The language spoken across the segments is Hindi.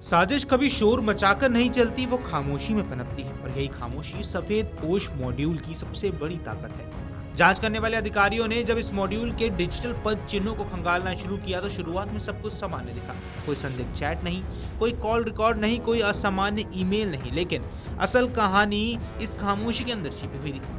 साजिश कभी शोर मचाकर नहीं चलती, वो खामोशी में पनपती है और यही खामोशी सफेद पोश मॉड्यूल की सबसे बड़ी ताकत है। जांच करने वाले अधिकारियों ने जब इस मॉड्यूल के डिजिटल पद चिन्हों को खंगालना शुरू किया तो शुरुआत में सब कुछ सामान्य दिखा। कोई संदिग्ध चैट नहीं, कोई कॉल रिकॉर्ड नहीं, कोई असामान्य ईमेल नहीं, लेकिन असल कहानी इस खामोशी के अंदर छिपी हुई थी।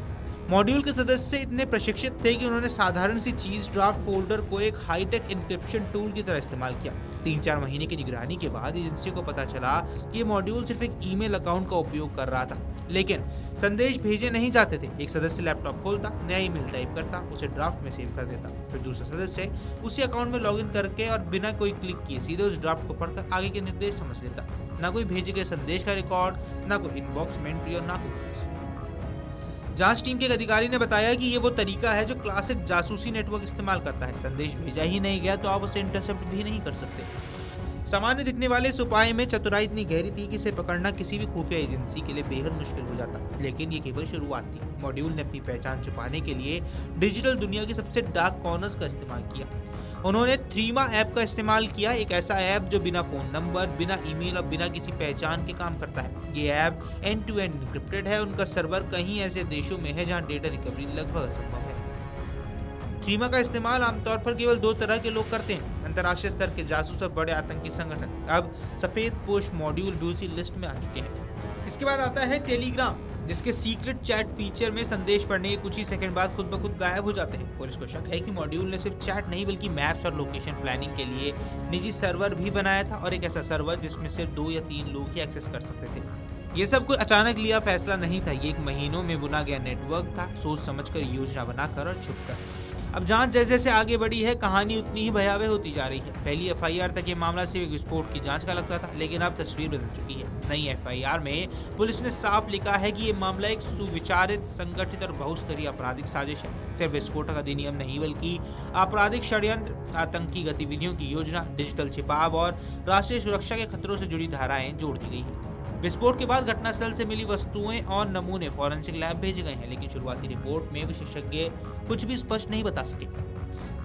मॉड्यूल के सदस्य इतने प्रशिक्षित थे कि उन्होंने साधारण सी चीज ड्राफ्ट फोल्डर को एक हाईटेक इंक्रिप्शन टूल की तरह इस्तेमाल किया। 3-4 महीने की निगरानी के बाद एजेंसी को पता चला कि ये मॉड्यूल सिर्फ एक ईमेल अकाउंट का उपयोग कर रहा था, लेकिन संदेश भेजे नहीं जाते थे। एक सदस्य लैपटॉप खोलता, नया ईमेल टाइप करता, उसे ड्राफ्ट में सेव कर देता, फिर दूसरा सदस्य उसी अकाउंट में लॉगिन करके और बिना कोई क्लिक किए सीधे उस ड्राफ्ट को पढ़कर आगे के निर्देश समझ लेता। ना कोई भेजे गए संदेश का रिकॉर्ड, ना कोई इनबॉक्स में एंट्री और ना कोई। जांच टीम के एक अधिकारी ने बताया कि ये वो तरीका है जो क्लासिक जासूसी नेटवर्क इस्तेमाल करता है। संदेश भेजा ही नहीं गया तो आप उसे इंटरसेप्ट भी नहीं कर सकते। सामान्य दिखने वाले इस उपाय में चतुराई इतनी गहरी थी कि इसे पकड़ना किसी भी खुफिया एजेंसी के लिए बेहद मुश्किल हो जाता, लेकिन ये केवल शुरुआत थी। मॉड्यूल ने अपनी पहचान छुपाने के लिए डिजिटल दुनिया के सबसे डार्क कॉर्नर्स का इस्तेमाल किया। उन्होंने थ्रीमा ऐप का इस्तेमाल किया, एक ऐसा ऐप जो बिना फोन नंबर, बिना ईमेल और बिना किसी पहचान के काम करता है। ये app end to end encrypted है। उनका सर्वर कहीं ऐसे देशों में है जहां डेटा रिकवरी लगभग असंभव है। थ्रीमा का इस्तेमाल आमतौर पर केवल 2 तरह के लोग करते हैं, अंतर्राष्ट्रीय स्तर के जासूस और बड़े आतंकी संगठन। अब सफेद पोश मॉड्यूल भी उसी लिस्ट में आ चुके हैं। इसके बाद आता है टेलीग्राम, जिसके सीक्रेट चैट फीचर में संदेश पढ़ने के कुछ ही सेकंड बाद खुद ब खुद गायब हो जाते हैं। पुलिस को शक है कि मॉड्यूल ने सिर्फ चैट नहीं बल्कि मैप्स और लोकेशन प्लानिंग के लिए निजी सर्वर भी बनाया था, और एक ऐसा सर्वर जिसमें सिर्फ 2 या 3 लोग ही एक्सेस कर सकते थे। ये सब कोई अचानक लिया फैसला नहीं था, ये एक महीनों में बुना गया नेटवर्क था, सोच समझकर, योजना बनाकर और छुपकर। अब जांच जैसे जैसे आगे बढ़ी है, कहानी उतनी ही भयावह होती जा रही है। पहली एफआईआर तक ये मामला सिर्फ एक विस्फोट की जांच का लगता था, लेकिन अब तस्वीर बदल चुकी है। नई एफआईआर में पुलिस ने साफ लिखा है कि ये मामला एक सुविचारित, संगठित और बहुस्तरीय आपराधिक साजिश है। सिर्फ विस्फोटक अधिनियम नहीं बल्कि आपराधिक षड्यंत्र, आतंकी गतिविधियों की योजना, डिजिटल छिपाव और राष्ट्रीय सुरक्षा के खतरों से जुड़ी धाराएं जोड़ दी गई हैं। विस्फोट के बाद घटनास्थल से मिली वस्तुएं और नमूने फॉरेंसिक लैब भेजे गए हैं, लेकिन शुरुआती रिपोर्ट में विशेषज्ञ कुछ भी स्पष्ट नहीं बता सके।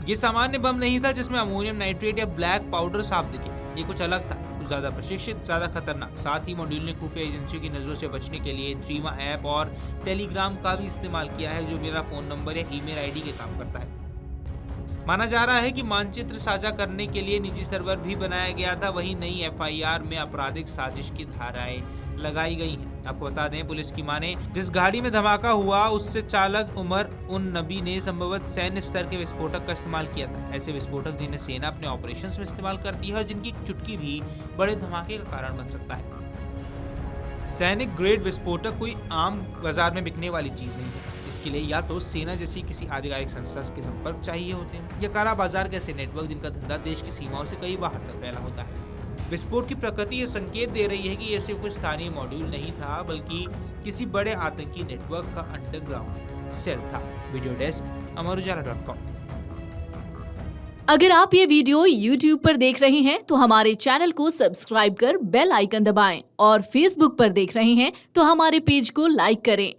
ये सामान्य बम नहीं था जिसमें अमोनियम नाइट्रेट या ब्लैक पाउडर साफ दिखे। ये कुछ अलग था, कुछ ज्यादा प्रशिक्षित, ज्यादा खतरनाक। साथ ही मॉड्यूल ने खुफिया एजेंसियों की नजरों से बचने के लिए थ्रीमा ऐप और टेलीग्राम का भी इस्तेमाल किया है, जो बिना फोन नंबर या ईमेल आईडी के काम करता है। माना जा रहा है कि मानचित्र साझा करने के लिए निजी सर्वर भी बनाया गया था। वहीं नई एफआईआर में आपराधिक साजिश की धाराएं लगाई गई हैं। आपको बता दें, पुलिस की माने जिस गाड़ी में धमाका हुआ उससे चालक उमर उन नबी ने संभवतः सैन्य स्तर के विस्फोटक का इस्तेमाल किया था। ऐसे विस्फोटक जिन्हें सेना अपने ऑपरेशंस में इस्तेमाल करती है और जिनकी चुटकी भी बड़े धमाके का कारण बन सकता है। सैनिक ग्रेड विस्फोटक कोई आम बाजार में बिकने वाली चीज नहीं है। इसके लिए या तो सेना जैसी किसी आधिकारिक संस्था के संपर्क चाहिए होते हैं, या काला बाजार के ऐसे नेटवर्क जिनका धंधा देश की सीमाओं से कई बाहर तक फैला होता है। विस्फोट की प्रकृति ये संकेत दे रही है कि ये सिर्फ कोई स्थानीय मॉड्यूल नहीं था, बल्कि किसी बड़े आतंकी नेटवर्क का अंडरग्राउंड सेल था। Video desk amarujala.com। अगर आप ये वीडियो YouTube पर देख रहे हैं तो हमारे चैनल को सब्सक्राइब कर बेल आइकन दबाएं, और Facebook पर देख रहे हैं तो हमारे पेज को लाइक करें।